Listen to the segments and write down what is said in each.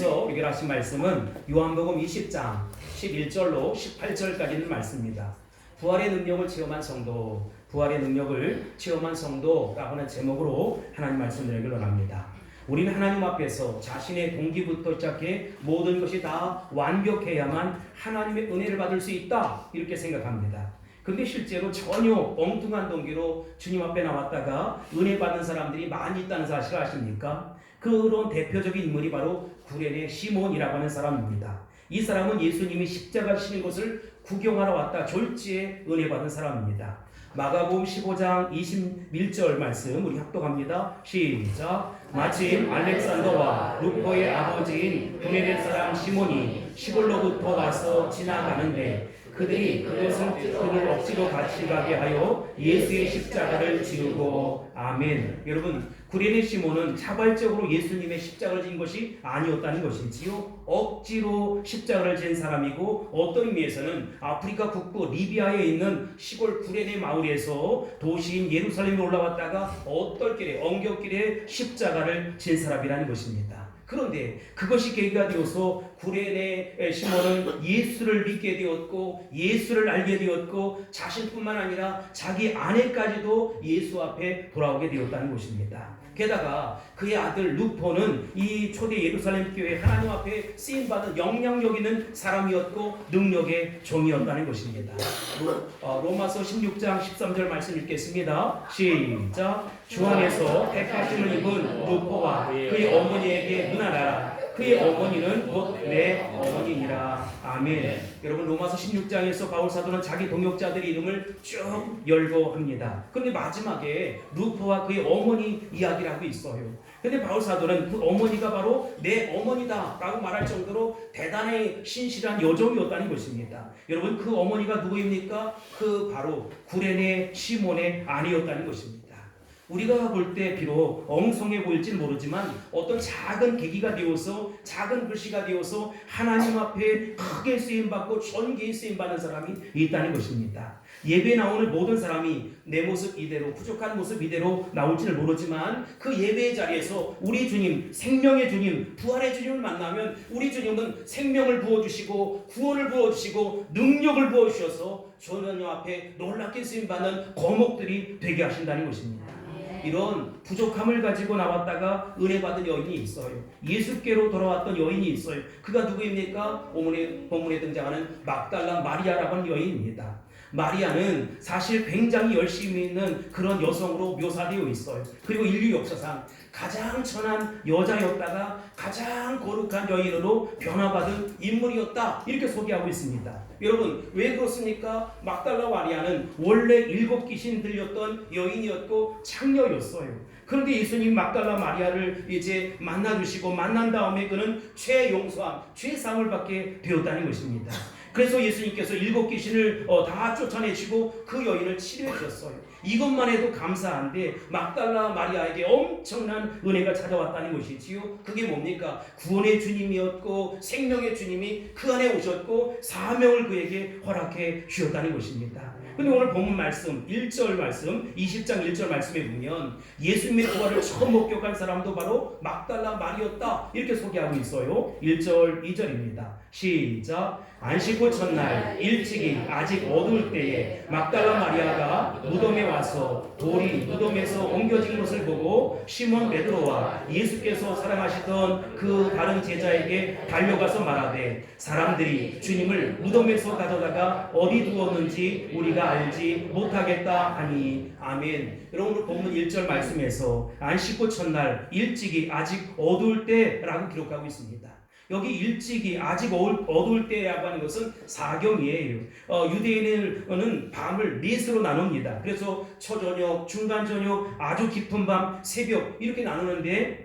오늘께서 우리가 하신 말씀은 요한복음 20장 11절로 18절까지 있는 말씀입니다. 부활의 능력을 체험한 성도, 부활의 능력을 체험한 성도라고 하는 제목으로 하나님 말씀 드리기를 원합니다. 우리는 하나님 앞에서 자신의 동기부터 시작해 모든 것이 다 완벽해야만 하나님의 은혜를 받을 수 있다, 이렇게 생각합니다. 근데 실제로 전혀 엉뚱한 동기로 주님 앞에 나왔다가 은혜 받는 사람들이 많이 있다는 사실을 아십니까? 그런 대표적인 인물이 바로 구레네 시몬이라고 하는 사람입니다. 이 사람은 예수님이 십자가 지신 것을 구경하러 왔다 졸지에 은혜 받은 사람입니다. 마가복음 15장 21절 말씀 우리 합독합니다. 시작. 마침 알렉산더와 루포의 아버지인 구레네 사람 시몬이 시골로부터 와서 지나가는데 그들이 그를 억지로 같이 가게 하여 예수의 십자가를 지우고. 아멘. 여러분, 구레네 시몬은 자발적으로 예수님의 십자가를 진 것이 아니었다는 것이지요. 억지로 십자가를 진 사람이고, 어떤 의미에서는 아프리카 북부 리비아에 있는 시골 구레네 마을에서 도시인 예루살렘에 올라왔다가 언덕길에 엉겹길에 십자가를 진 사람이라는 것입니다. 그런데 그것이 계기가 되어서 구레네 시몬은 예수를 믿게 되었고, 예수를 알게 되었고, 자신뿐만 아니라 자기 아내까지도 예수 앞에 돌아오게 되었다는 것입니다. 게다가 그의 아들 루포는 이 초대 예루살렘 교회 하나님 앞에 쓰임받은 영향력 있는 사람이었고 능력의 종이었다는 것입니다. 로마서 16장 13절 말씀 읽겠습니다. 시작. 주 안에서 택하심을 입은 루포와 그의 어머니에게 문안하라. 그의 어머니는 곧 내 어머니니라. 아멘. 여러분, 로마서 16장에서 바울 사도는 자기 동역자들의 이름을 쭉 열고 합니다. 그런데 마지막에 루포와 그의 어머니 이야기를 하고 있어요. 근데 바울 사도는 그 어머니가 바로 내 어머니다 라고 말할 정도로 대단히 신실한 여종이었다는 것입니다. 여러분, 그 어머니가 누구입니까? 그 바로 구레네 시몬의 아내였다는 것입니다. 우리가 볼 때 비록 엉성해 보일지 모르지만 어떤 작은 계기가 되어서, 작은 글씨가 되어서 하나님 앞에 크게 쓰임받고 존귀히 쓰임받는 사람이 있다는 것입니다. 예배에 나오는 모든 사람이 내 모습 이대로, 부족한 모습 이대로 나올지는 모르지만 그 예배의 자리에서 우리 주님, 생명의 주님, 부활의 주님을 만나면 우리 주님은 생명을 부어주시고 구원을 부어주시고 능력을 부어주셔서 주님 앞에 놀랍게 쓰임받는 거목들이 되게 하신다는 것입니다. 이런 부족함을 가지고 나왔다가 은혜 받은 여인이 있어요. 예수께로 돌아왔던 여인이 있어요. 그가 누구입니까? 본문에 등장하는 막달라 마리아라고 하는 여인입니다. 마리아는 사실 굉장히 열심히 있는 그런 여성으로 묘사되어 있어요. 그리고 인류 역사상 가장 천한 여자였다가 가장 거룩한 여인으로 변화받은 인물이었다, 이렇게 소개하고 있습니다. 여러분, 왜 그렇습니까? 막달라 마리아는 원래 7 귀신 들렸던 여인이었고 창녀였어요. 그런데 예수님 막달라 마리아를 이제 만나주시고 만난 다음에 그는 죄용서함, 죄사함을 받게 되었다는 것입니다. 그래서 예수님께서 7 귀신을 다 쫓아내시고 그 여인을 치료해 주셨어요. 이것만 해도 감사한데 막달라 마리아에게 엄청난 은혜가 찾아왔다는 것이지요. 그게 뭡니까? 구원의 주님이었고 생명의 주님이 그 안에 오셨고 사명을 그에게 허락해 주셨다는 것입니다. 근데 오늘 본문 말씀 1절 말씀 20장 1절 말씀에 보면 예수님의 부활을 처음 목격한 사람도 바로 막달라 마리였다, 이렇게 소개하고 있어요. 1절 2절입니다. 시작. 안식구 첫날 일찍이 아직 어두울 때에 막달라 마리아가 무덤에 와서 돌이 무덤에서 옮겨진 것을 보고 시몬 베드로와 예수께서 사랑하시던 그 다른 제자에게 달려가서 말하되 사람들이 주님을 무덤에서 가져다가 어디 두었는지 우리가 알지 못하겠다 하니. 아멘. 여러분, 본문 1절 말씀에서 안식구 첫날 일찍이 아직 어두울 때라고 기록하고 있습니다. 여기 일찍이 아직 어두울 때라고 하는 것은 사경이에요. 유대인은 밤을 4시로 나눕니다. 그래서 초저녁, 중간저녁, 아주 깊은 밤, 새벽 이렇게 나누는데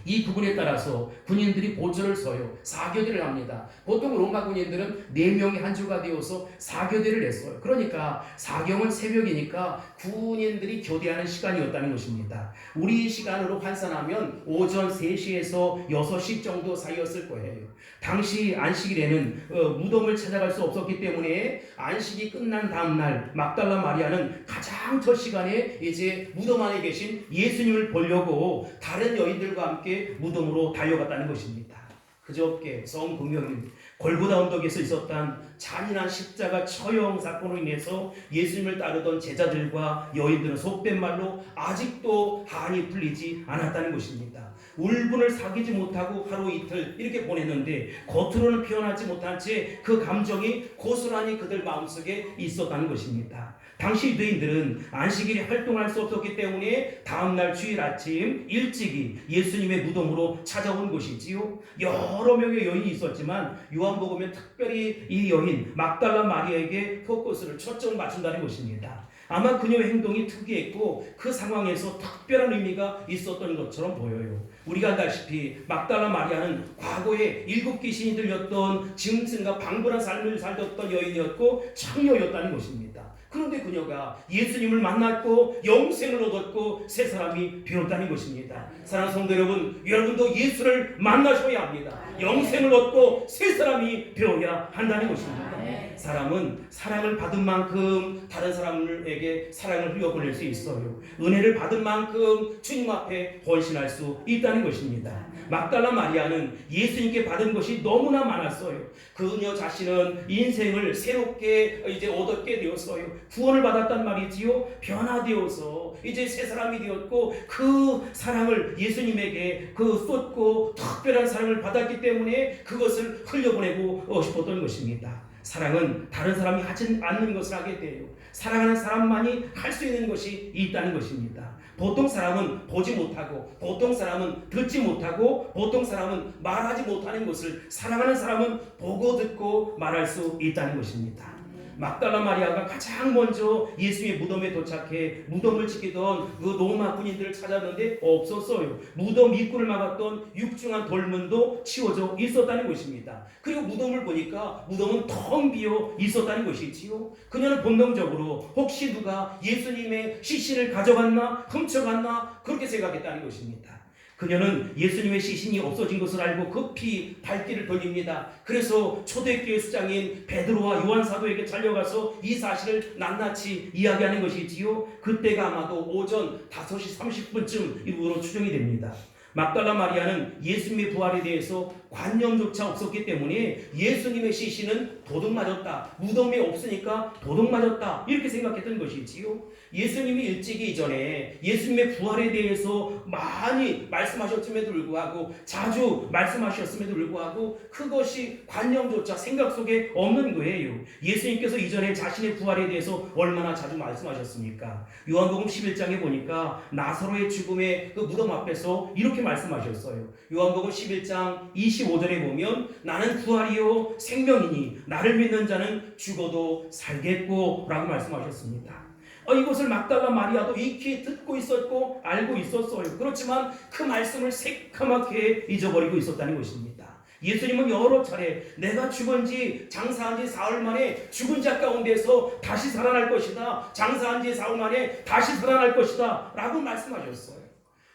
이 부분에 따라서 군인들이 보초를 서요. 사교대를 합니다. 보통 로마 군인들은 4명이 한 주가 되어서 사교대를 했어요. 그러니까 사경은 새벽이니까 군인들이 교대하는 시간이었다는 것입니다. 우리 시간으로 환산하면 오전 3시에서 6시 정도 사이였을 거예요. 당시 안식일에는 무덤을 찾아갈 수 없었기 때문에 안식이 끝난 다음날 막달라 마리아는 가장 첫 시간에 이제 무덤 안에 계신 예수님을 보려고 다른 여인들과 함께 무덤으로 달려갔다는 것입니다. 그저께 성금요일 골고다 언덕에서 있었던 잔인한 십자가 처형 사건으로 인해서 예수님을 따르던 제자들과 여인들은 속된 말로 아직도 한이 풀리지 않았다는 것입니다. 울분을 사귀지 못하고 하루 이틀 이렇게 보냈는데 겉으로는 표현하지 못한 채 그 감정이 고스란히 그들 마음속에 있었다는 것입니다. 당시 유대인들은 안식일에 활동할 수 없었기 때문에 다음날 주일 아침 일찍이 예수님의 무덤으로 찾아온 것이지요. 여러 명의 여인이 있었지만 요한복음에 특별히 이 여인 막달라 마리아에게 포커스를 초점을 맞춘다는 것입니다. 아마 그녀의 행동이 특이했고 그 상황에서 특별한 의미가 있었던 것처럼 보여요. 우리가 알다시피 막달라 마리아는 과거에 7 귀신이 들렸던 짐승과 방불한 삶을 살던 여인이었고 창녀였다는 것입니다. 그런데 그녀가 예수님을 만났고 영생을 얻었고 새 사람이 되었다는 것입니다. 사랑하는 성도 여러분, 여러분도 예수를 만나셔야 합니다. 영생을 얻고 새 사람이 되어야 한다는 것입니다. 사람은 사랑을 받은 만큼 다른 사람에게 사랑을 흘려보낼 수 있어요. 은혜를 받은 만큼 주님 앞에 헌신할 수 있다는 것입니다. 막달라 마리아는 예수님께 받은 것이 너무나 많았어요. 그녀 자신은 인생을 새롭게 이제 얻게 되었어요. 구원을 받았단 말이지요. 변화되어서 이제 새 사람이 되었고 그 사랑을 예수님에게 쏟고 특별한 사랑을 받았기 때문에 그것을 흘려보내고 싶었던 것입니다. 사랑은 다른 사람이 하지 않는 것을 하게 돼요. 사랑하는 사람만이 할 수 있는 것이 있다는 것입니다. 보통 사람은 보지 못하고, 보통 사람은 듣지 못하고, 보통 사람은 말하지 못하는 것을 사랑하는 사람은 보고 듣고 말할 수 있다는 것입니다. 막달라 마리아가 가장 먼저 예수의 무덤에 도착해 무덤을 지키던 그 로마 군인들을 찾았는데 없었어요. 무덤 입구를 막았던 육중한 돌문도 치워져 있었다는 것입니다. 그리고 무덤을 보니까 무덤은 텅 비어 있었다는 것이지요. 그녀는 본능적으로 혹시 누가 예수님의 시신을 가져갔나 훔쳐갔나 그렇게 생각했다는 것입니다. 그녀는 예수님의 시신이 없어진 것을 알고 급히 발길을 돌립니다. 그래서 초대교회 수장인 베드로와 요한 사도에게 달려가서 이 사실을 낱낱이 이야기하는 것이지요. 그때가 아마도 오전 5시 30분쯤 이후로 추정이 됩니다. 막달라 마리아는 예수님의 부활에 대해서 관념조차 없었기 때문에 예수님의 시신은 도둑 맞았다, 무덤이 없으니까 도둑 맞았다 이렇게 생각했던 것이지요. 예수님이 일찍이 이전에 예수님의 부활에 대해서 많이 말씀하셨음에도 불구하고 자주 말씀하셨음에도 불구하고 그것이 관념조차 생각 속에 없는 거예요. 예수님께서 이전에 자신의 부활에 대해서 얼마나 자주 말씀하셨습니까? 요한복음 11장에 보니까 나사로의 죽음의 그 무덤 앞에서 이렇게 말씀하셨어요. 요한복음 11장 25절에 보면 나는 부활이요 생명이니 나를 믿는 자는 죽어도 살겠고 라고 말씀하셨습니다. 이것을 막달라 마리아도 익히 듣고 있었고 알고 있었어요. 그렇지만 그 말씀을 새카맣게 잊어버리고 있었다는 것입니다. 예수님은 여러 차례 내가 죽은 지 장사한 지 사흘 만에 죽은 자 가운데서 다시 살아날 것이다, 장사한 지 사흘 만에 다시 살아날 것이다 라고 말씀하셨어요.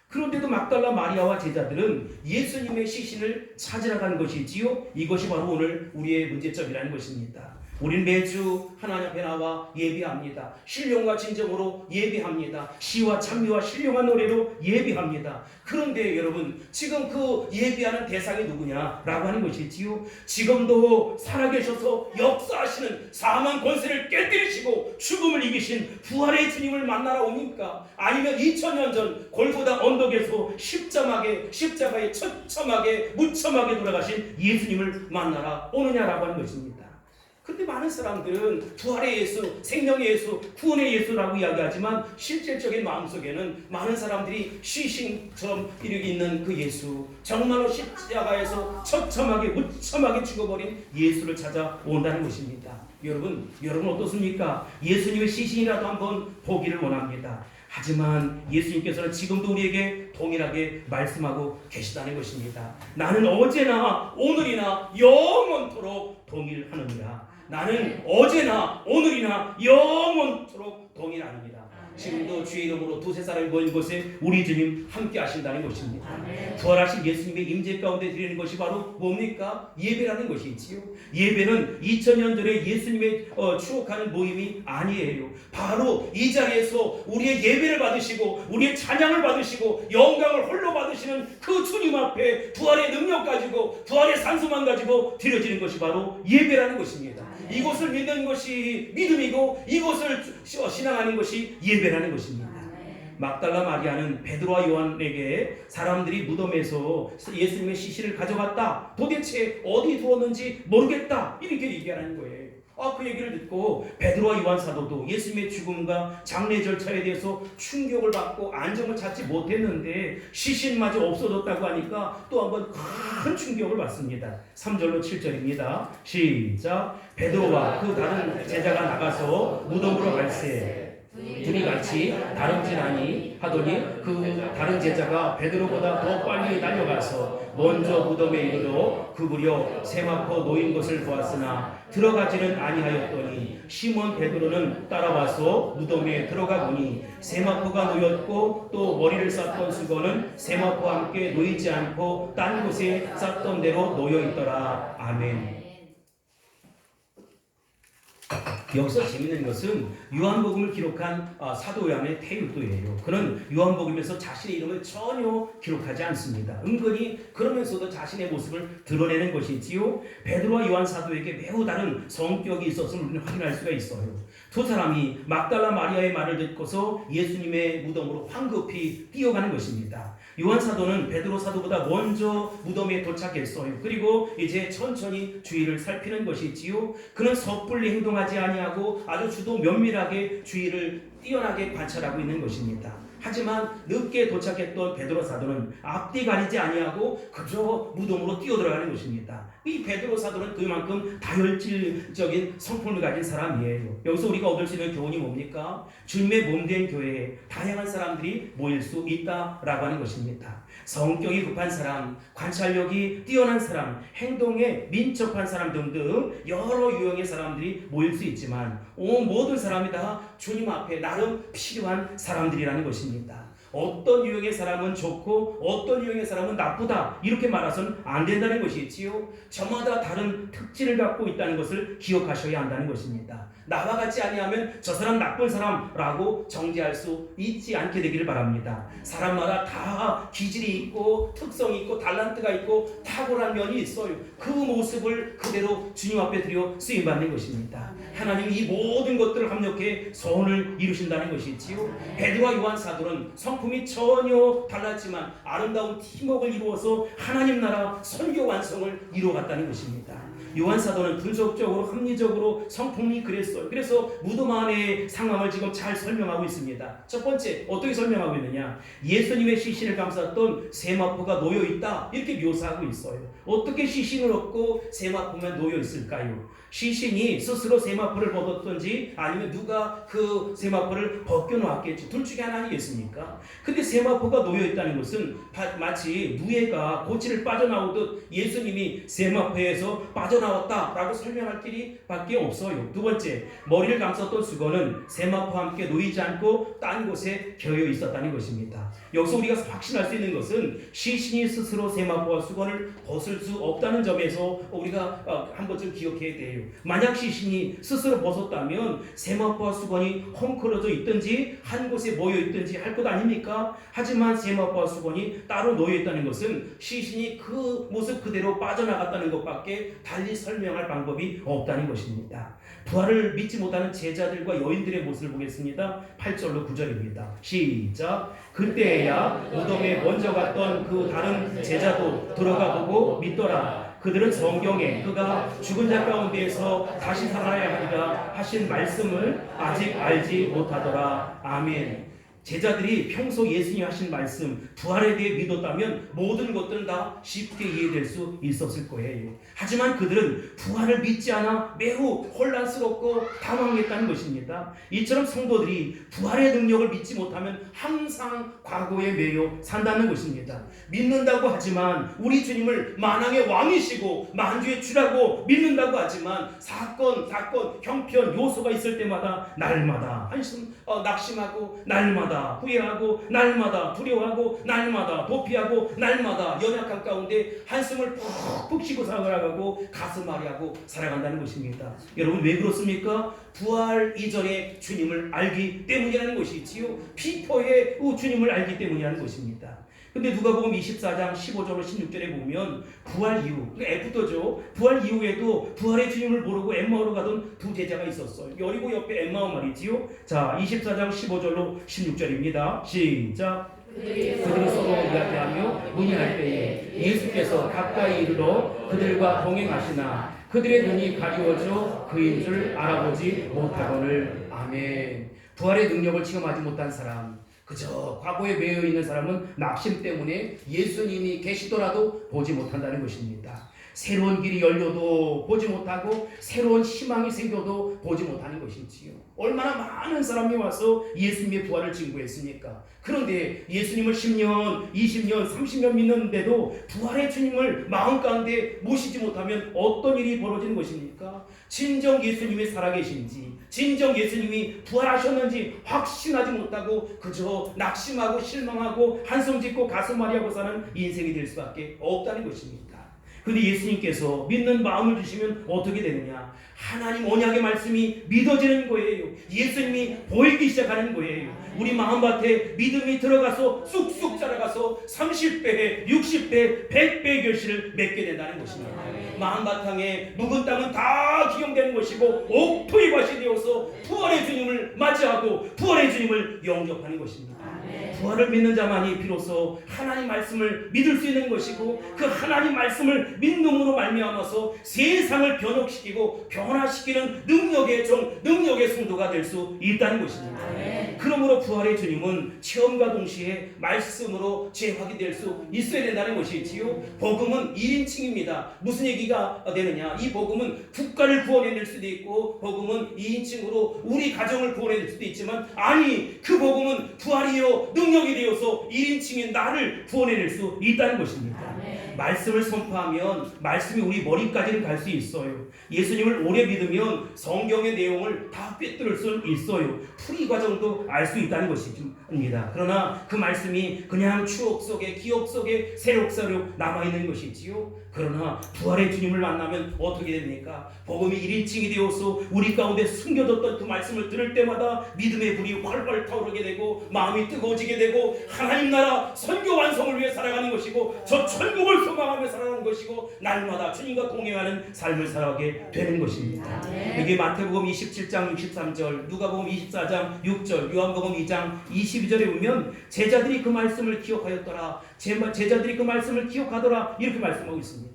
그런데도 막달라 마리아와 제자들은 예수님의 시신을 찾으러 간 것이지요. 이것이 바로 오늘 우리의 문제점이라는 것입니다. 우린 매주 하나님 앞에 나와 예배합니다. 신령과 진정으로 예배합니다. 시와 찬미와 신령한 노래로 예배합니다. 그런데 여러분, 지금 그 예배하는 대상이 누구냐라고 하는 것이지요. 지금도 살아계셔서 역사하시는 사망 권세를 깨뜨리시고 죽음을 이기신 부활의 주님을 만나러 오니까, 아니면 2000년 전 골고다 언덕에서 십자가에 처참하게 무참하게 돌아가신 예수님을 만나러 오느냐라고 하는 것입니다. 그런데 많은 사람들은 부활의 예수, 생명의 예수, 구원의 예수라고 이야기하지만 실질적인 마음속에는 많은 사람들이 시신처럼 이르고 있는 그 예수, 정말로 십자가에서 처참하게 무참하게 죽어버린 예수를 찾아온다는 것입니다. 여러분 어떻습니까? 예수님의 시신이라도 한번 보기를 원합니다. 하지만 예수님께서는 지금도 우리에게 동일하게 말씀하고 계시다는 것입니다. 나는 어제나 오늘이나 영원토록 동일하느니라. 나는 어제나 오늘이나 영원토록 동일하느니라. 지금도 주의 이름으로 두세 사람이 모인 곳에 우리 주님 함께 하신다는 것입니다. 부활하신 예수님의 임재 가운데 드리는 것이 바로 뭡니까? 예배라는 것이지요. 예배는 2000년 전에 예수님의 추억하는 모임이 아니에요. 바로 이 자리에서 우리의 예배를 받으시고 우리의 찬양을 받으시고 영광을 홀로 받으시는 그 주님 앞에 부활의 능력 가지고 부활의 산소만 가지고 드려지는 것이 바로 예배라는 것입니다. 이것을 믿는 것이 믿음이고 이것을 신앙하는 것이 예배라는 것입니다. 막달라 마리아는 베드로와 요한에게 사람들이 무덤에서 예수님의 시신을 가져갔다, 도대체 어디 두었는지 모르겠다, 이렇게 얘기하는 거예요. 그 얘기를 듣고 베드로와 요한 사도도 예수님의 죽음과 장례 절차에 대해서 충격을 받고 안정을 찾지 못했는데 시신마저 없어졌다고 하니까 또 한번 큰 충격을 받습니다. 3절로 7절입니다. 시작. 베드로와 그 다른 제자가 나가서 무덤으로 갈새 둘이 같이 다름질하니 하더니 그 다른 제자가 베드로보다 더 빨리 달려가서 먼저 무덤에 이르러 그 무려 세마포 놓인 것을 보았으나 들어가지는 아니하였더니 시몬 베드로는 따라와서 무덤에 들어가 보니 세마포가 놓였고 또 머리를 쌌던 수건은 세마포와 함께 놓이지 않고 딴 곳에 쌌던 대로 놓여 있더라. 아멘. 여기서 재밌는 것은 요한복음을 기록한 사도 요한의 태율도예요. 그는 요한복음에서 자신의 이름을 전혀 기록하지 않습니다. 은근히 그러면서도 자신의 모습을 드러내는 것이지요. 베드로와 요한 사도에게 매우 다른 성격이 있었음을 우리는 확인할 수가 있어요. 두 사람이 막달라 마리아의 말을 듣고서 예수님의 무덤으로 황급히 뛰어가는 것입니다. 요한 사도는 베드로 사도보다 먼저 무덤에 도착했어요. 그리고 이제 천천히 주위를 살피는 것이지요. 그는 섣불리 행동하지 아니하고 아주 주도 면밀하게 주위를 뛰어나게 관찰하고 있는 것입니다. 하지만 늦게 도착했던 베드로 사도는 앞뒤 가리지 아니하고 그저 무덤으로 뛰어들어가는 것입니다. 이 베드로 사도는 그만큼 다혈질적인 성품을 가진 사람이에요. 여기서 우리가 얻을 수 있는 교훈이 뭡니까? 주님의 몸된 교회에 다양한 사람들이 모일 수 있다라고 하는 것입니다. 성격이 급한 사람, 관찰력이 뛰어난 사람, 행동에 민첩한 사람 등등 여러 유형의 사람들이 모일 수 있지만 모든 사람이 다 주님 앞에 나름 필요한 사람들이라는 것입니다. 어떤 유형의 사람은 좋고 어떤 유형의 사람은 나쁘다 이렇게 말해서는 안 된다는 것이지요. 저마다 다른 특질을 갖고 있다는 것을 기억하셔야 한다는 것입니다. 나와 같지 아니하면 저 사람 나쁜 사람라고 정죄할 수 있지 않게 되기를 바랍니다. 사람마다 다 기질이 있고 특성이 있고 달란트가 있고 탁월한 면이 있어요. 그 모습을 그대로 주님 앞에 드려 쓰임받는 것입니다. 하나님이 이 모든 것들을 합력해 선을 이루신다는 것이지요. 베드로와 요한 사도는 성품이 전혀 달랐지만 아름다운 팀워크를 이루어서 하나님 나라 선교 완성을 이루어갔다는 것입니다. 요한 사도는 분석적으로 합리적으로 성품이 그랬어요. 그래서 무덤 안의 상황을 지금 잘 설명하고 있습니다. 첫 번째 어떻게 설명하고 있느냐? 예수님의 시신을 감쌌던 세마포가 놓여 있다 이렇게 묘사하고 있어요. 어떻게 시신을 얻고 세마포만 놓여 있을까요? 시신이 스스로 세마포를 벗었던지 아니면 누가 그 세마포를 벗겨놓았겠지. 둘 중에 하나 아니겠습니까? 근데 세마포가 놓여있다는 것은 마치 누에가 고치를 빠져나오듯 예수님이 세마포에서 빠져나왔다라고 설명할 길이 밖에 없어요. 두 번째, 머리를 감쌌던 수건은 세마포와 함께 놓이지 않고 딴 곳에 겨여 있었다는 것입니다. 여기서 우리가 확신할 수 있는 것은 시신이 스스로 세마포와 수건을 벗을 수 없다는 점에서 우리가 한 번쯤 기억해야 돼요. 만약 시신이 스스로 벗었다면 세마포와 수건이 헝클어져 있든지 한 곳에 모여 있든지 할 것 아닙니까? 하지만 세마포와 수건이 따로 놓여 있다는 것은 시신이 그 모습 그대로 빠져나갔다는 것밖에 달리 설명할 방법이 없다는 것입니다. 부활을 믿지 못하는 제자들과 여인들의 모습을 보겠습니다. 8절로 9절입니다. 시작. 그때야 무덤에 먼저 갔던 그 다른 제자도 들어가 보고 믿더라. 그들은 성경에 그가 죽은 자 가운데에서 다시 살아야 하리라 하신 말씀을 아직 알지 못하더라. 아멘. 제자들이 평소 예수님이 하신 말씀, 부활에 대해 믿었다면 모든 것들은 다 쉽게 이해될 수 있었을 거예요. 하지만 그들은 부활을 믿지 않아 매우 혼란스럽고 당황했다는 것입니다. 이처럼 성도들이 부활의 능력을 믿지 못하면 항상 과거에 매여 산다는 것입니다. 믿는다고 하지만 우리 주님을 만왕의 왕이시고 만주의 주라고 믿는다고 하지만 사건, 형편, 요소가 있을 때마다 날마다 낙심하고 날마다 후회하고 날마다 두려워하고 날마다 도피하고 날마다 연약한 가운데 한숨을 푹푹 쉬고 살아가고 가슴앓이하고 살아간다는 것입니다. 여러분 왜 그렇습니까? 부활 이전에 주님을 알기 때문이라는 것이지요. 피포의 주님을 알기 때문이라는 것입니다. 근데 누가복음 24장 15절로 16절에 보면 부활 이후, F도죠. 부활 이후에도 부활의 주님을 모르고 엠마오로 가던 두 제자가 있었어요. 여리고 옆에 엠마오 말이지요. 자, 24장 15절로 16절입니다. 시작. 그들이 서로 이야기하며 문의할 때에 예수께서 가까이 이르러 그들과 동행하시나 그들의 눈이 가리워져 그인 줄 알아보지 못하거늘. 아멘. 부활의 능력을 체험하지 못한 사람, 그저 과거에 매여 있는 사람은 낙심 때문에 예수님이 계시더라도 보지 못한다는 것입니다. 새로운 길이 열려도 보지 못하고 새로운 희망이 생겨도 보지 못하는 것이지요. 얼마나 많은 사람이 와서 예수님의 부활을 증거했습니까? 그런데 예수님을 10년, 20년, 30년 믿는데도 부활의 주님을 마음 가운데 모시지 못하면 어떤 일이 벌어지는 것입니까? 진정 예수님이 살아계신지, 진정 예수님이 부활하셨는지 확신하지 못하고 그저 낙심하고 실망하고 한숨 짓고 가슴앓이하고 사는 인생이 될 수밖에 없다는 것입니다. 근데 예수님께서 믿는 마음을 주시면 어떻게 되느냐? 하나님 언약의 말씀이 믿어지는 거예요. 예수님이 보이기 시작하는 거예요. 우리 마음밭에 믿음이 들어가서 쑥쑥 자라가서 30배, 60배, 100배의 결실을 맺게 된다는 것입니다. 마음바탕에 묵은 땅은 다 기용되는 것이고 옥토의 밭이 되어서 부활의 주님을 맞이하고 부활의 주님을 영접하는 것입니다. 부활을 믿는 자만이 비로소 하나님 말씀을 믿을 수 있는 것이고 그 하나님 말씀을 믿음으로 말미암아서 세상을 변혁시키고 변화시키는 능력의 종, 능력의 성도가 될 수 있다는 것입니다. 그러므로 부활의 주님은 체험과 동시에 말씀으로 재확이 될 수 있어야 된다는 것이지요. 복음은 1인칭입니다. 무슨 얘기가 되느냐? 이 복음은 국가를 구원해낼 수도 있고 복음은 2인칭으로 우리 가정을 구원해낼 수도 있지만 아니 그 복음은 부활이요 능력이 되어서 1인칭인 나를 구원해낼 수 있다는 것입니다. 말씀을 선포하면 말씀이 우리 머리까지는 갈 수 있어요. 예수님을 오래 믿으면 성경의 내용을 다 꿰뚫을 수 있어요. 풀이 과정도 알 수 있다는 것입니다. 그러나 그 말씀이 그냥 추억 속에 기억 속에 새록새록 남아있는 것이지요. 그러나 부활의 주님을 만나면 어떻게 됩니까? 복음이 1인칭이 되어서 우리 가운데 숨겨졌던 그 말씀을 들을 때마다 믿음의 불이 활활 타오르게 되고 마음이 뜨거워지게 되고 하나님 나라 선교 완성을 위해 살아가는 것이고 저 천국을 소망하며 살아가는 것이고 날마다 주님과 동행하는 삶을 살아가게 되는 것입니다. 여기 마태복음 27장 63절, 누가복음 24장 6절, 요한복음 2장 22절에 보면 제자들이 그 말씀을 기억하였더라, 제자들이 그 말씀을 기억하더라 이렇게 말씀하고 있습니다.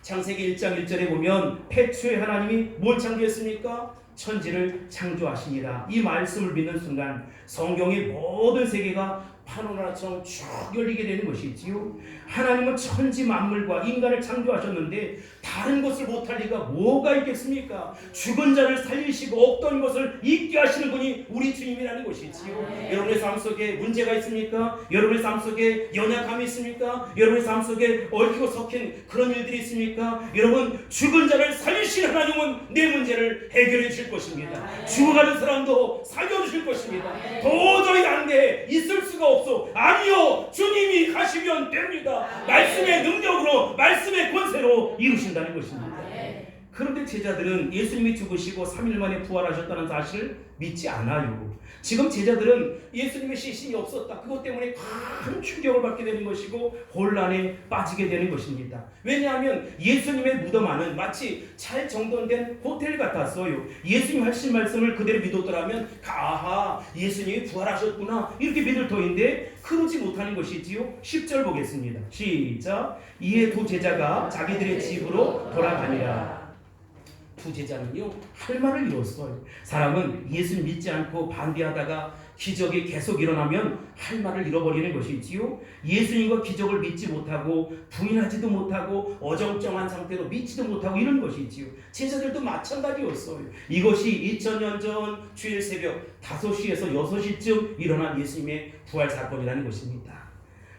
창세기 1장 1절에 보면 태초에 하나님이 뭘 창조했습니까? 천지를 창조하시니라. 이 말씀을 믿는 순간 성경의 모든 세계가 파노라마처럼 쭉 열리게 되는 것이지요. 하나님은 천지 만물과 인간을 창조하셨는데 다른 것을 못할 리가 뭐가 있겠습니까? 죽은 자를 살리시고 없던 것을 있게 하시는 분이 우리 주님이라는 것이지요. 여러분의 삶 속에 문제가 있습니까? 여러분의 삶 속에 연약함이 있습니까? 여러분의 삶 속에 얽히고 섞인 그런 일들이 있습니까? 여러분 죽은 자를 살리시는 하나님은 내 문제를 해결해 주실 것입니다. 죽어가는 사람도 살려주실 것입니다. 도저히 안 돼, 있을 수가 없어. 아니요, 주님이 하시면 됩니다. 말씀의 능력으로 말씀의 권세로 이루신다는 것입니다. 그런데 제자들은 예수님이 죽으시고 3일 만에 부활하셨다는 사실을 믿지 않아요. 지금 제자들은 예수님의 시신이 없었다, 그것 때문에 큰 충격을 받게 되는 것이고 혼란에 빠지게 되는 것입니다. 왜냐하면 예수님의 무덤 안은 마치 잘 정돈된 호텔 같았어요. 예수님 하신 말씀을 그대로 믿었더라면 아하, 예수님이 부활하셨구나 이렇게 믿을 터인데 그러지 못하는 것이지요. 10절 보겠습니다. 시작. 이에 두 제자가 자기들의 집으로 돌아가니라. 두 제자는요 할 말을 이뤘어요. 사람은 예수를 믿지 않고 반대하다가 기적이 계속 일어나면 할 말을 잃어버리는 것이지요. 예수님과 기적을 믿지 못하고 부인하지도 못하고 어정쩡한 상태로 믿지도 못하고 이런 것이지요. 제자들도 마찬가지였어요. 이것이 2000년 전 주일 새벽 5시에서 6시쯤 일어난 예수님의 부활 사건이라는 것입니다.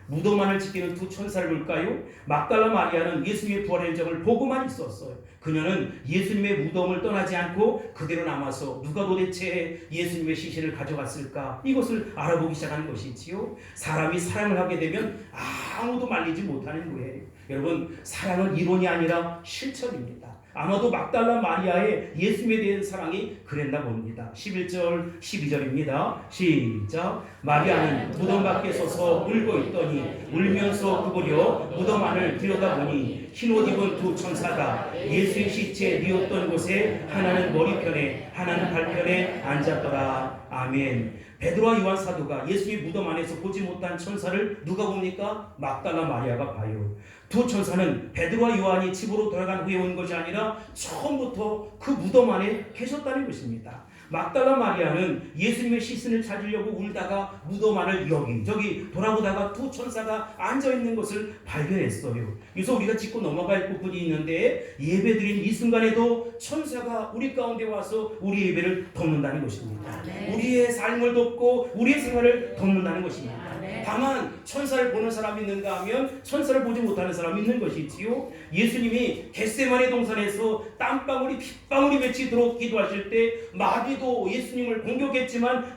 무덤 안을 지키는 두 천사를 볼까요? 막달라 마리아는 예수님의 부활 현장을 보고만 있었어요. 그녀는 예수님의 무덤을 떠나지 않고 그대로 남아서 누가 도대체 예수님의 시신을 가져갔을까? 이것을 알아보기 시작하는 것이지요. 사람이 사랑을 하게 되면 아무도 말리지 못하는 거예요. 여러분, 사랑은 이론이 아니라 실천입니다. 아마도 막달라 마리아의 예수님에 대한 사랑이 그랬나 봅니다. 11절 12절입니다. 시작. 마리아는 무덤 밖에 서서 울고 있더니 울면서 구부려 무덤 안을 들여다보니 흰옷 입은 두 천사가 예수의 시체 뉘었던 곳에 하나는 머리편에 하나는 발편에 앉았더라. 아멘. 베드로와 요한 사도가 예수의 무덤 안에서 보지 못한 천사를 누가 봅니까? 막달라 마리아가 봐요. 두 천사는 베드로와 요한이 집으로 돌아간 후에 온 것이 아니라 처음부터 그 무덤 안에 계셨다는 것입니다. 막달라 마리아는 예수님의 시신을 찾으려고 울다가 무덤 안을 여기저기 돌아보다가 두 천사가 앉아있는 것을 발견했어요. 그래서 우리가 짚고 넘어갈 부분이 있는데, 예배드린 이 순간에도 천사가 우리 가운데 와서 우리 예배를 돕는다는 것입니다. 우리의 삶을 돕고 우리의 생활을 돕는다는 것입니다. 다만 천사를 보는 사람이 있는가 하면 천사를 보지 못하는 사람이 있는 것이지요. 예수님이 겟세마네 동산에서 땀방울이 핏방울이 맺히도록 기도하실 때 마귀도 예수님을 공격했지만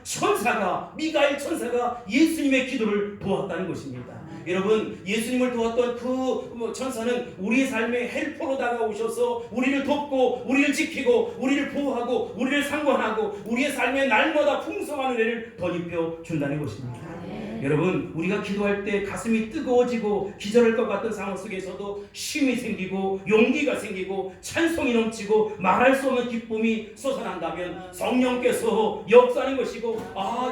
미가엘 천사가 예수님의 기도를 도왔다는 것입니다. 여러분, 예수님을 도왔던 그 천사는 우리의 삶에 헬퍼로 다가오셔서 우리를 돕고 우리를 지키고 우리를 보호하고 우리를 상관하고 우리의 삶에 날마다 풍성한 은혜를 덧입혀 준다는 것입니다. 여러분, 우리가 기도할 때 가슴이 뜨거워지고 기절할 것 같은 상황 속에서도 쉼이 생기고 용기가 생기고 찬송이 넘치고 말할 수 없는 기쁨이 솟아난다면 성령께서 역사하는 것이고,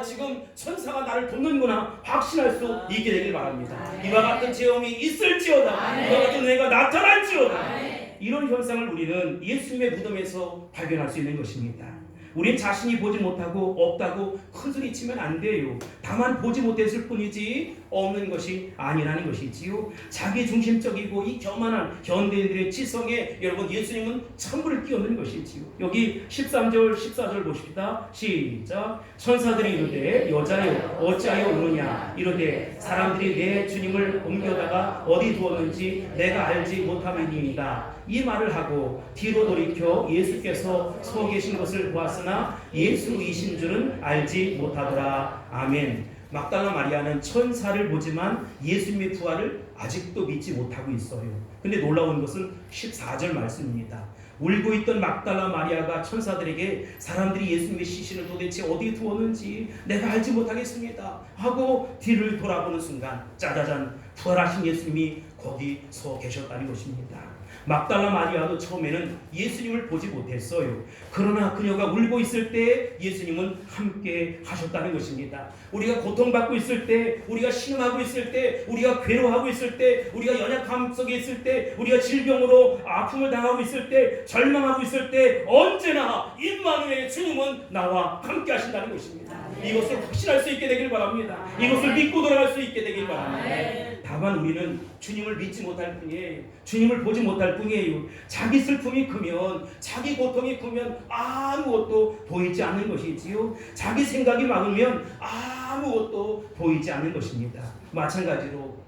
지금 천사가 나를 돕는구나 확신할 수 있게 되길 바랍니다. 이와 같은 체험이 있을지어다, 이와 같은 은혜가 나타날지어다, 이런 현상을 우리는 예수님의 무덤에서 발견할 수 있는 것입니다. 우리 자신이 보지 못하고 없다고 큰소리치면 안 돼요. 다만 보지 못했을 뿐이지 없는 것이 아니라는 것이지요. 자기중심적이고 이 교만한 현대인들의 지성에 여러분, 예수님은 천불을 끼얹는 것이지요. 여기 13절 14절 보십시다. 시작. 천사들이 이르되 여자여 어찌하여 우느냐 이르되 사람들이 내 주님을 옮겨다가 어디 두었는지 내가 알지 못함이니이다. 이 말을 하고 뒤로 돌이켜 예수께서 서 계신 것을 보았으나 예수이신 줄은 알지 못하더라. 아멘. 막달라 마리아는 천사를 보지만 예수님의 부활을 아직도 믿지 못하고 있어요. 근데 놀라운 것은 14절 말씀입니다. 울고 있던 막달라 마리아가 천사들에게 사람들이 예수님의 시신을 도대체 어디에 두었는지 내가 알지 못하겠습니다 하고 뒤를 돌아보는 순간 짜자잔, 부활하신 예수님이 거기 서 계셨다는 것입니다. 막달라 마리아도 처음에는 예수님을 보지 못했어요. 그러나 그녀가 울고 있을 때 예수님은 함께 하셨다는 것입니다. 우리가 고통받고 있을 때, 우리가 신음하고 있을 때, 우리가 괴로워하고 있을 때, 우리가 연약함 속에 있을 때, 우리가 질병으로 아픔을 당하고 있을 때, 절망하고 있을 때 언제나 임마누엘 주님은 나와 함께 하신다는 것입니다. 이것을 확신할 수 있게 되길 바랍니다. 이것을 믿고 돌아갈 수 있게 되길 바랍니다. 다만 우리는 주님을 믿지 못할 뿐이에요. 주님을 보지 못할 뿐이에요. 자기 슬픔이 크면, 자기 고통이 크면 아무것도 보이지 않는 것이지요. 자기 생각이 많으면 아무것도 보이지 않는 것입니다. 마찬가지로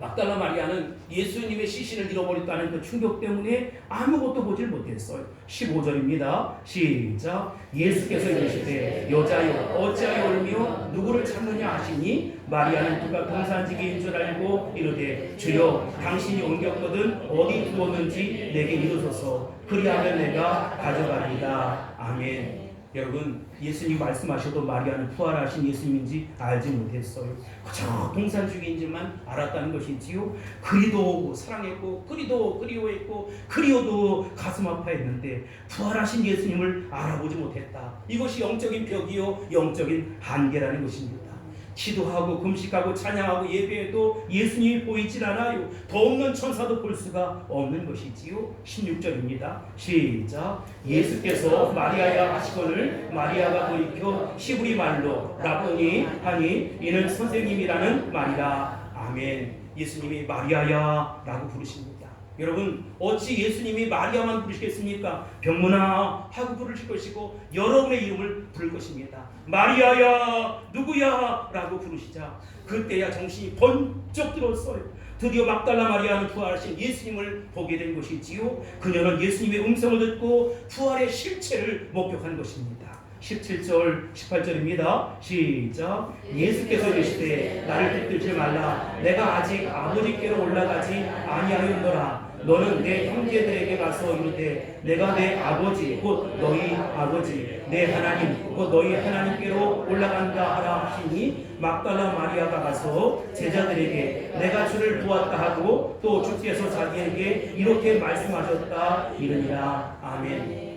막달라 마리아는 예수님의 시신을 잃어버렸다는 그 충격 때문에 아무것도 보질 못했어요. 15절입니다. 시작. 예수께서 이르시되 여자여 어찌하여 울며 누구를 찾느냐 하시니 마리아는 그가 동산지기인 줄 알고 이르되 주여 당신이 옮겼거든 어디 두었는지 내게 이르소서. 그리하면 내가 가져가리이다. 아멘. 여러분, 예수님 말씀하셔도 마리아는 부활하신 예수님인지 알지 못했어요. 그저 동산주기인지만 알았다는 것이지요. 그리도 사랑했고 그리도 그리워했고 그리워도 가슴 아파했는데 부활하신 예수님을 알아보지 못했다. 이것이 영적인 벽이요 영적인 한계라는 것입니다. 기도하고 금식하고 찬양하고 예배해도 예수님이 보이질 않아요. 더 없는 천사도 볼 수가 없는 것이지요. 16절입니다. 시작. 예수께서 마리아야 하시거늘 마리아가 돌이켜 히브리 말로 라보니 하니 이는 선생님이라는 말이라. 아멘. 예수님이 마리아야 라고 부르십니다. 여러분, 어찌 예수님이 마리아만 부르시겠습니까? 병문아 하고 부르실 것이고 여러분의 이름을 부를 것입니다. 마리아야 누구야 라고 부르시자 그때야 정신이 번쩍 들었어요. 드디어 막달라 마리아는 부활하신 예수님을 보게 된 것이지요. 그녀는 예수님의 음성을 듣고 부활의 실체를 목격한 것입니다. 17절 18절입니다. 시작. 예수께서 이르시되 나를 붙들지 말라. 내가 아직 아버지께로 올라가지 아니하였노라. 너는 내 형제들에게 가서 이르되 내가 내 아버지 곧 너희 아버지 내 하나님 곧 너희 하나님께로 올라간다 하라 하시니 막달라 마리아가 가서 제자들에게 내가 주를 보았다 하고 또 주께서 자기에게 이렇게 말씀하셨다 이르니라. 아멘.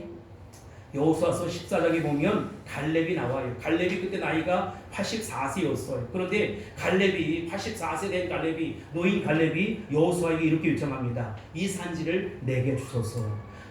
여호수아서 14장에 보면 갈렙이 나와요. 갈렙이 그때 나이가 84세였어요. 그런데 갈렙이 84세 된 갈렙이 노인 갈렙이 여호수아에게 이렇게 요청합니다. 이 산지를 내게 주소서.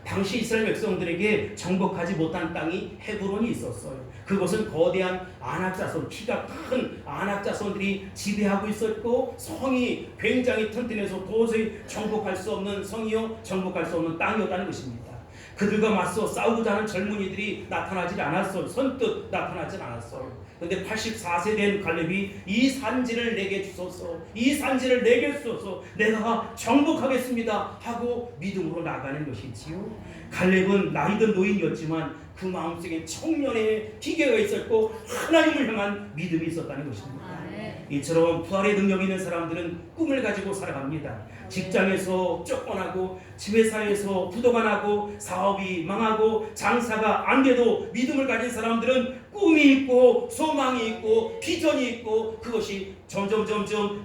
당시 이스라엘 백성들에게 정복하지 못한 땅이 헤브론이 있었어요. 그것은 거대한 아낙자손, 키가 큰 아낙자손들이 지배하고 있었고 성이 굉장히 튼튼해서 도저히 정복할 수 없는 성이요 정복할 수 없는 땅이었다는 것입니다. 그들과 맞서 싸우고자 하는 젊은이들이 나타나지 않았어요. 선뜻 나타나지 않았어요. 그런데 84세 된 갈렙이 이 산지를 내게 주소서, 이 산지를 내게 주소서, 내가 정복하겠습니다 하고 믿음으로 나가는 것이지요. 갈렙은 나이든 노인이었지만 그 마음속에 청년의 기계가 있었고 하나님을 향한 믿음이 있었다는 것입니다. 이처럼 부활의 능력이 있는 사람들은 꿈을 가지고 살아갑니다. 직장에서 쫓겨나고 지회사에서 부도가 나고 사업이 망하고 장사가 안 돼도 믿음을 가진 사람들은 꿈이 있고 소망이 있고 비전이 있고 그것이 점점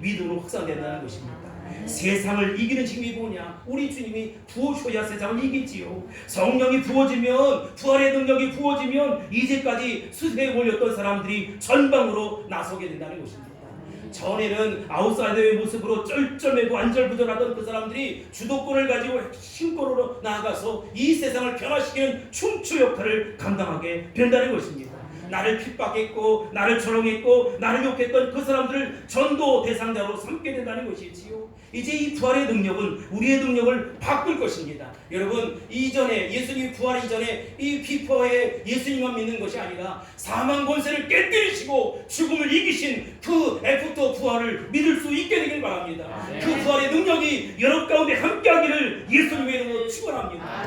믿음으로 확산된다는 것입니다. 세상을 이기는 힘이 뭐냐? 우리 주님이 부어셔야 세상을 이기지요. 성령이 부어지면 부활의 능력이 부어지면 이제까지 수세에 몰렸던 사람들이 전방으로 나서게 된다는 것입니다. 전에는 아웃사이더의 모습으로 쩔쩔매고 안절부절하던 그 사람들이 주도권을 가지고 신권으로 나아가서 이 세상을 변화시키는 춤추 역할을 감당하게 된다는 것입니다. 나를 핍박했고 나를 조롱했고 나를 욕했던 그 사람들을 전도 대상자로 삼게 된다는 것이지요. 이제 이 부활의 능력은 우리의 능력을 바꿀 것입니다. 여러분, 이전에 예수님이 부활 이전에 이 비포에 예수님만 믿는 것이 아니라 사망 권세를 깨뜨리시고 죽음을 이기신 그 애프터 부활을 믿을 수 있게 되길 바랍니다. 그 부활의 능력이 여러분 가운데 함께하기를 예수님의 이름으로 축원합니다.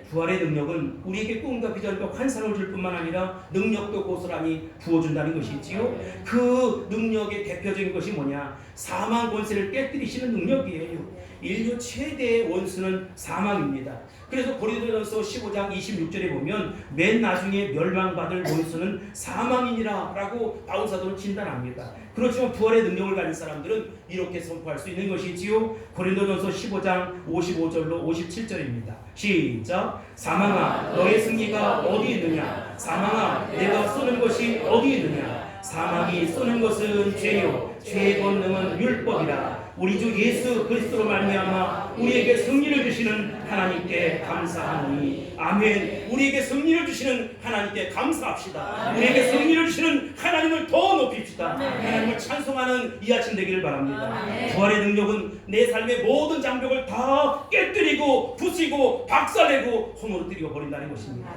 부활의 능력은 우리에게 꿈과 비전과 환상을 줄 뿐만 아니라 능력도 고스란히 부어준다는 것이지요. 그 능력의 대표적인 것이 뭐냐? 사망 권세를 깨뜨리시는 능력이에요. 인류 최대의 원수는 사망입니다. 그래서 고린도전서 15장 26절에 보면 맨 나중에 멸망받을 원수는 사망이니라 라고 바울사도는 진단합니다. 그렇지만 부활의 능력을 가진 사람들은 이렇게 선포할 수 있는 것이지요. 고린도전서 15장 55절로 57절입니다. 시작. 사망아 너의 승리가 어디 있느냐? 사망아 내가 쏘는 것이 어디 있느냐? 사망이 쏘는 것은 죄요 죄의 권능은 율법이라. 우리 주 예수 그리스도로 말미암아 우리에게 승리를 주시는 하나님께 감사하니. 아멘. 우리에게 승리를 주시는 하나님께 감사합시다. 우리에게 승리를 주시는 하나님을 더 높입시다. 하나님을 찬송하는 이 아침 되기를 바랍니다. 부활의 능력은 내 삶의 모든 장벽을 다 깨뜨리고 부수고 박살내고 허물어뜨려 버린다는 것입니다.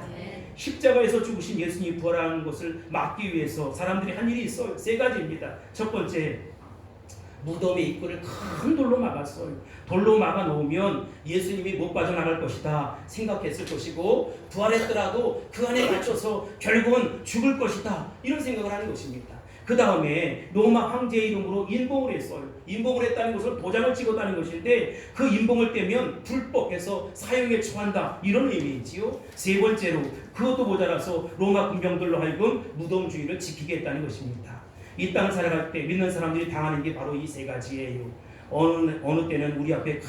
십자가에서 죽으신 예수님이 부활하는 것을 막기 위해서 사람들이 한 일이 있어요. 세 가지입니다. 첫 번째, 무덤의 입구를 큰 돌로 막았어요. 돌로 막아 놓으면 예수님이 못 빠져나갈 것이다 생각했을 것이고, 부활했더라도 그 안에 갇혀서 결국은 죽을 것이다 이런 생각을 하는 것입니다. 그 다음에 로마 황제의 이름으로 인봉을 했어요. 인봉을 했다는 것은 도장을 찍었다는 것인데 그 인봉을 떼면 불법해서 사형에 처한다 이런 의미이지요. 세 번째로 그것도 모자라서 로마 군병들로 하여금 무덤 주의를 지키게 했다는 것입니다. 이 땅을 살아갈 때 믿는 사람들이 당하는 게 바로 이 세 가지예요. 어느 때는 우리 앞에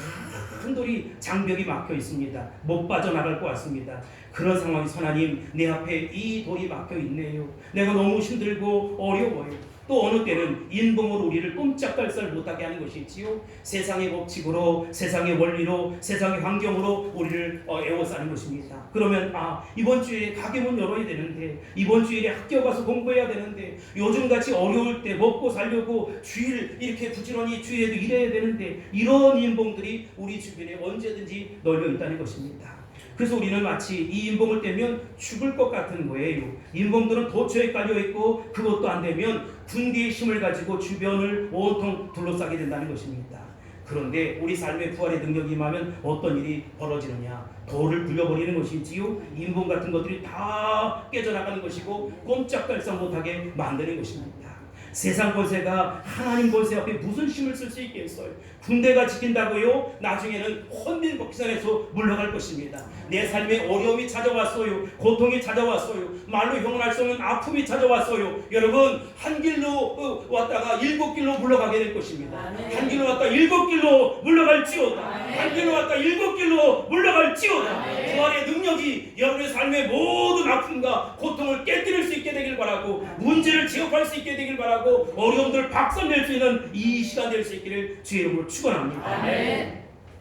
큰 돌이 장벽이 막혀 있습니다. 못 빠져나갈 것 같습니다. 그런 상황에서 하나님 내 앞에 이 돌이 막혀 있네요. 내가 너무 힘들고 어려워요. 또 어느 때는 인봉으로 우리를 꼼짝달싹 못하게 하는 것이 있지요. 세상의 법칙으로, 세상의 원리로, 세상의 환경으로 우리를 애워싸는 것입니다. 그러면 이번 주에 가게문 열어야 되는데, 이번 주일에 학교 가서 공부해야 되는데, 요즘같이 어려울 때 먹고 살려고 주일 이렇게 부지런히 주일에도 일해야 되는데, 이런 인봉들이 우리 주변에 언제든지 널려 있다는 것입니다. 그래서 우리는 마치 이 인봉을 떼면 죽을 것 같은 거예요. 인봉들은 도처에 깔려있고 그것도 안 되면 군대의 힘을 가지고 주변을 온통 둘러싸게 된다는 것입니다. 그런데 우리 삶의 부활의 능력이 임하면 어떤 일이 벌어지느냐? 돌을 굴려버리는 것이지요. 인봉 같은 것들이 다 깨져나가는 것이고 꼼짝달싹 못하게 만드는 것입니다. 세상 권세가 하나님 권세 앞에 무슨 힘을 쓸 수 있겠어요? 군대가 지킨다고요? 나중에는 혼민 복지산에서 물러갈 것입니다. 내 삶에 어려움이 찾아왔어요. 고통이 찾아왔어요. 말로 형언할 수 없는 아픔이 찾아왔어요. 여러분, 한 길로 왔다가 7길로 물러가게 될 것입니다. 한 길로 왔다가 7길로 물러갈지어다. 한 길로 왔다가 7길로 물러갈지어다. 부활의 능력이 여러분의 삶의 모든 아픔과 고통을 깨뜨릴 수 있게 되길 바라고, 문제를 제압할 수 있게 되길 바라고, 어려움들을 박살낼 수 있는 이 시간 될 수 있기를 주의 이름으로 축원합니다.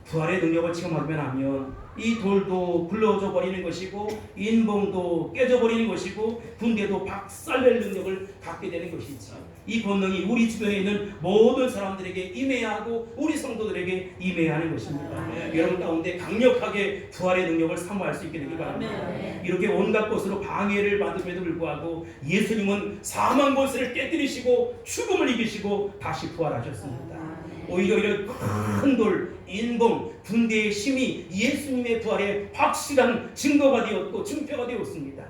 부활의 능력을 체험하면 하면 이 돌도 굴러져 버리는 것이고 인봉도 깨져 버리는 것이고 군대도 박살낼 능력을 갖게 되는 것이지. 이 권능이 우리 주변에 있는 모든 사람들에게 임해야 하고 우리 성도들에게 임해야 하는 것입니다. 여러분 가운데 강력하게 부활의 능력을 사모할 수 있게 되길 바랍니다. 이렇게 온갖 것으로 방해를 받음에도 불구하고 예수님은 사망 권세를 깨뜨리시고 죽음을 이기시고 다시 부활하셨습니다. 오히려 이런 큰 돌, 인봉, 군대의 힘이 예수님의 부활에 확실한 증거가 되었고 증표가 되었습니다.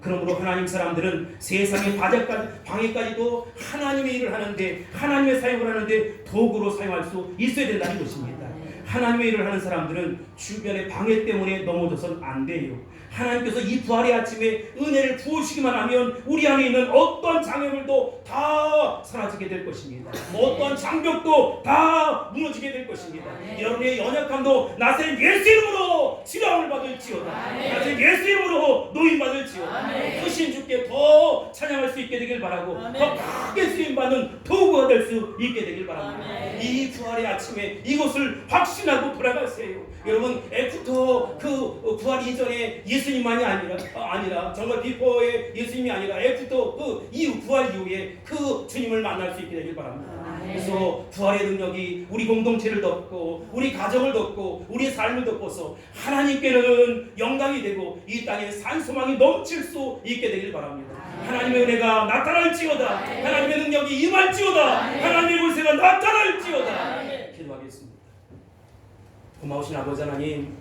그러므로 하나님 사람들은 세상의 방해까지도 하나님의 일을 하는데, 하나님의 사역을 하는데 도구로 사용할 수 있어야 된다는 것입니다. 하나님의 일을 하는 사람들은 주변의 방해 때문에 넘어져서는 안 돼요. 하나님께서 이 부활의 아침에 은혜를 부으시기만 하면 우리 안에 있는 어떠한 장애물도 다 사라지게 될 것입니다. 어떠한 장벽도 다 무너지게 될 것입니다. 여러분의 연약함도 나사렛 예수 이름으로 치료함을 받을지어다. 나사렛 예수 이름으로 노임받을지어다. 크신 주께 더 찬양할 수 있게 되길 바라고, 더 크게 쓰임받는 도구가 될 수 있게 되길 바랍니다. 이 부활의 아침에 이것을 확신하고 돌아가세요. 여러분, 애프터 그 부활 이전에 예수님만이 아니라 정말 비포의 예수님이 아니라 애프터 그 이후, 부활 이후에 그 주님을 만날 수 있게 되길 바랍니다. 그래서 부활의 능력이 우리 공동체를 덮고 우리 가정을 덮고 우리의 삶을 덮어서 하나님께는 영광이 되고 이 땅에 산소망이 넘칠 수 있게 되길 바랍니다. 하나님의 은혜가 나타날지어다. 하나님의 능력이 임할지어다. 하나님의 권세가 나타날지어다. 기도하겠습니다. 고마우신 아버지 하나님,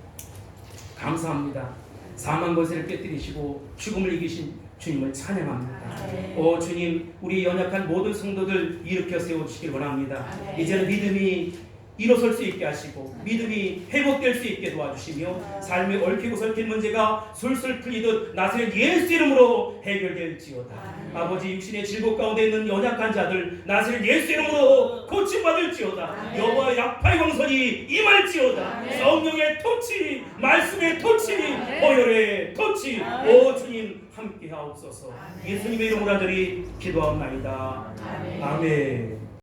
감사합니다. 사망 권세를 깨뜨리시고 죽음을 이기신 주님을 찬양합니다. 오 주님, 우리 연약한 모든 성도들 일으켜 세워주시길 원합니다. 이제는 믿음이 일어설 수 있게 하시고 믿음이 회복될 수 있게 도와주시며 삶에 얽히고 설킨 문제가 술술 풀리듯 나사렛 예수 이름으로 해결될지어다. 아버지, 육신의 질곡 가운데 있는 연약한 자들 나사렛 예수 이름으로 고침받을지어다. 여호와의 약팔 광선이 임할지어다. 성령의 토치, 말씀의 토치, 보혈의 토치, 오 주님 함께 하옵소서. 예수님의 이름으로 하들이 기도하옵나이다. 아멘.